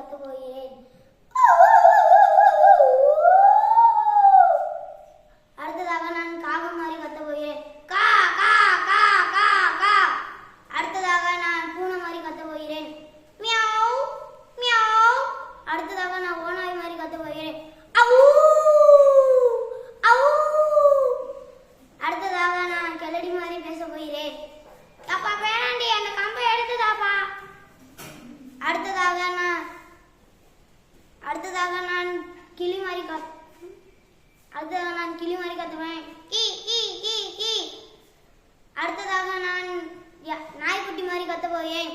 கத்த போகிறேன். அடுத்ததாக நான் காகம் மாதிரி கத்த போகிறேன். கா கா கா கா கா. அடுத்ததாக நான் பூனை மாதிரி கத்த போகிறேன். Meow meow. அடுத்ததாக நான் ஓநாய் மாதிரி கத்த போகிறேன். அவு அவு. அடுத்ததாக நான் கிளடி மாதிரி பேச போகிறேன். அப்பா வேணாண்டி, அந்த கம்பை எடுத்துதாப்பா. அடுத்ததாக நான் கிளி மாதிரி கத்துவேன். கீ கீ கீ கீ. அடுத்ததாக நான் நாய்க்குட்டி மாதிரி கத்த போகிறேன்.